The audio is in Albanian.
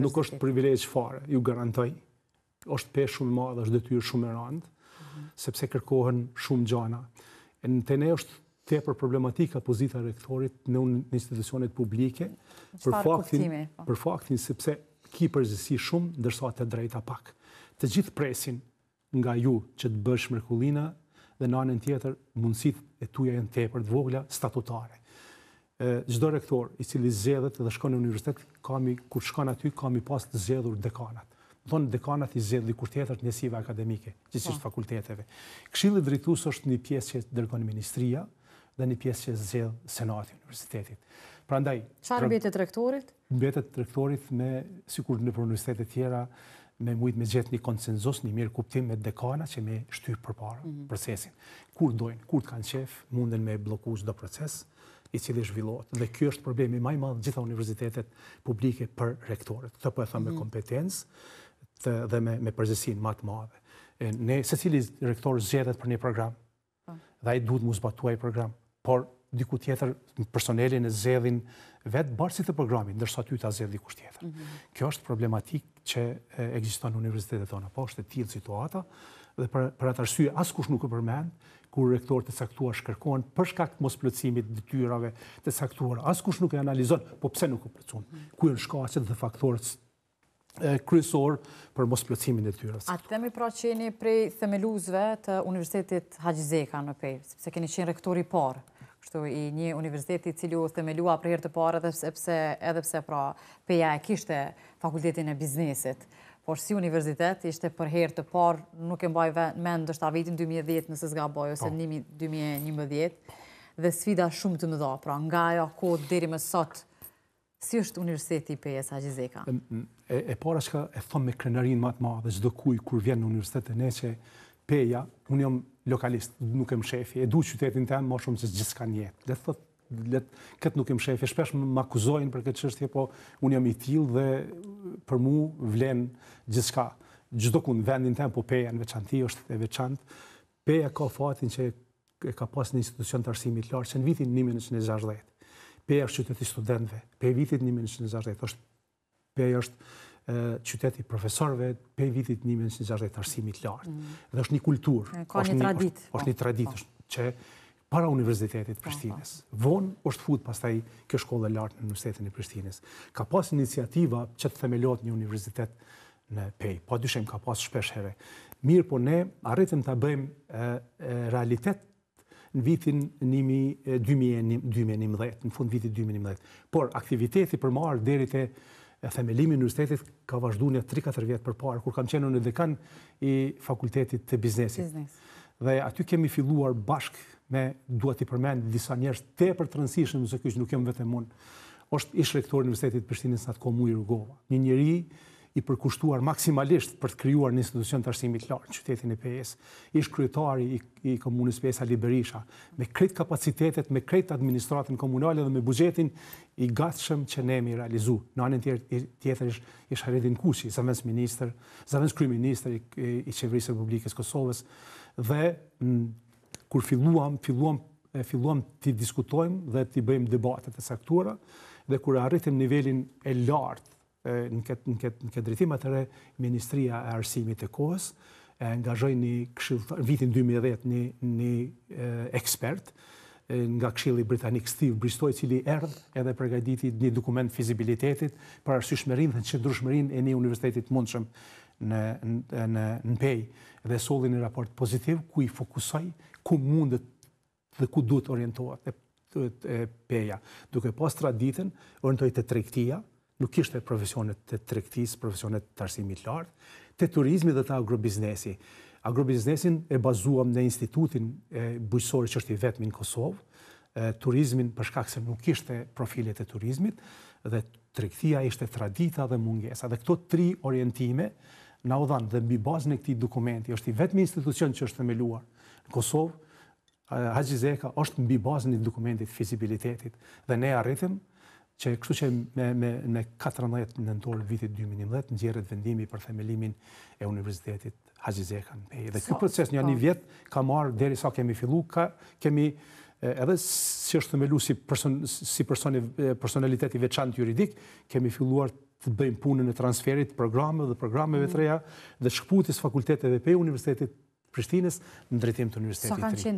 Nuk është privilegj fare, ju garantoj. Është peshë shumë e madhe, është detyrë shumë e rëndë, sepse kërkohen shumë gjana. Te ne është tepër problematika pozita e rektorit në institucionet publike, për faktin sepse ki përgjithësi shumë, ndërsa të drejta pak. Të gjithë presin nga ju që të bësh mrekullina dhe në anën tjetër mundësit e tuja janë tepër të vogla statutare. Çdo rektor i cili zgjedhet dhe shkon në universitet, kur shkon aty, ka mi pas të zgjedhur dekanat. Thonë dekanat i zgjedh dikur tjetër të njësive akademike, gjithësisht fakulteteve. Këshilli drejtues është një pjesë që dërgon ministria dhe një pjesë që zgjedh senati i universitetit. Prandaj, çfarë mbetet rektorit? Mbetet rektorit me, sikur në universitetet tjera, me mujt me gjetë një konsenzus, një mirë kuptim me dekana që me shtyp përpara procesin. Kur dojnë, kur të kanë qef, munden me bloku çdo proces i cili zhvillohet. Dhe ky është problemi më i madh gjitha universitetet publike për rektorët. Këtë po e them me kompetencë dhe me përgjegjësinë më të madhe. Ne secili rektor zgjedhet për një program. Dhe ai duhet mos zbatuaj program, por diku tjetër personelin e zgjedhin vetë barësit të programit, ndërsa ty ta zgjedh dikush tjetër. Kjo është problematik që ekziston në universitetet tona, po është e tillë situata dhe për atë arsye askush nuk e përmend kur rektorët e caktuar shkërkohen për shkak të mosplotësimit të detyrave të caktuara. Askush nuk e analizon, po pse nuk u plotëson. Ku janë shkaqet dhe faktorët kryesor për mosplotësimin e detyrave. A themi pra që jeni prej themeluesve të Universitetit Haxhi Zeka në Pejë, sepse keni qenë rektor i parë. Kështu i një universiteti i cili u themelua për herë të parë edhe pse pra Peja e kishte fakultetin e biznesit, por si universitet ishte për herë të parë, nuk e mbaj mend ndoshta vitin 2010 nëse s'gaboj ose 2011, dhe sfida shumë të mëdha, pra nga ajo kohë deri më sot. Si është Universiteti i Pejës Haxhi Zeka? E para që e thom me krenarinë më të madhe, çdo kuj kur vjen në universitetin ne që Peja, unë jam lokalist, nuk jam shefi, e du qytetin tem më shumë se gjithçka në jetë. Këtë nuk jam shefi, shpesh më akuzojnë për këtë çështje, po unë jam i tillë dhe për mua vlen gjithçka. Çdo kund vendin tem, po Peja në veçantë është e veçantë. Peja ka fatin që e ka pas një institucion të arsimit të lartë që në vitin 1960. Peja është qyteti studentëve. Peja vitit 1960 Peja është qyteti profesorëve, Peja vitit 1960 arsimit të lartë. Dhe është një kulturë. Ka një traditë. Është një traditë që para Universitetit të Prishtinës. Vonë është fut pastaj kjo shkollë e lartë në Universitetin e Prishtinës. Ka pas iniciativa që të themelohet një universitet në Pejë. Pa dyshim ka pas shpesh herë. Mirë, po ne arritëm ta bëjmë realitet në vitin 2011, në fund vitit 2011. Por aktiviteti për marrë deri te themelimi i universitetit ka vazhduar në 3-4 vjet përpara, kur kam qenë në dekan i fakultetit të biznesit. Dhe aty kemi filluar bashk me, dua t'i përmend disa njerëz tepër të rëndësishëm, se ky nuk jam vetëm unë. Është ish rektori i Universitetit të Prishtinës atko Muj Rugova, një njeri i përkushtuar maksimalisht për të krijuar një institucion të arsimit të lartë në qytetin e Pejës. Ish kryetari i komunës Pejës Ali Berisha, me krejt kapacitetet, me krejt administratën komunale dhe me buxhetin i gatshëm që ne mi realizu. Në anën tjetër ish Haredin Kushi, zavendës kryeministër i Qeverisë së Republikës Kosovës, dhe kur filluam të diskutojmë dhe të bëjmë debatet e saktuara, dhe kur arritëm nivelin e lartë në këtë drejtim, atëre Ministria e Arsimit të kohës angazhoi në vitin 2010 një ekspert nga Këshilli Britanik, Steve Bristow, i cili erdhi edhe përgatiti një dokument fizibilitetit për arsyeshmërinë dhe qëndrueshmërinë e një universiteti të mundshëm në Pejë dhe solli një raport pozitiv ku i fokusoi ku mundet dhe ku duhet orientohet Peja. Duke pas traditën, orientoi te tregtia, nuk ishte profesionet të tregtisë, profesionet të arsimit të lartë, të turizmi dhe të agrobiznesit. Agrobiznesin e bazuam në institutin bujqësor që është i vetmi në Kosovë, turizmin për shkak se nuk ishte profilet e turizmit, dhe tregtia ishte tradita dhe mungesa. Dhe këto 3 orientime na u dhanë, dhe mbi bazën e këtij dokumenti, është i vetmi institucion që është themeluar në Kosovë, Haxhi Zeka është mbi bazën e dokumentit fizibilitetit, dhe ne arritëm që kështu që me 14 nëntor vitit 2011 nxjerrët vendimi për themelimin e Universitetit Haxhi Zeka në Pejë. Dhe ky proces një vjet ka marrë derisa kemi filluar, kemi edhe si është themelu si personalitet i veçantë juridik, kemi filluar të bëjmë punën e transferit, programeve të reja dhe shkputjes fakulteteve pe Universitetit Prishtinës në drejtim të Universitetit të Ri.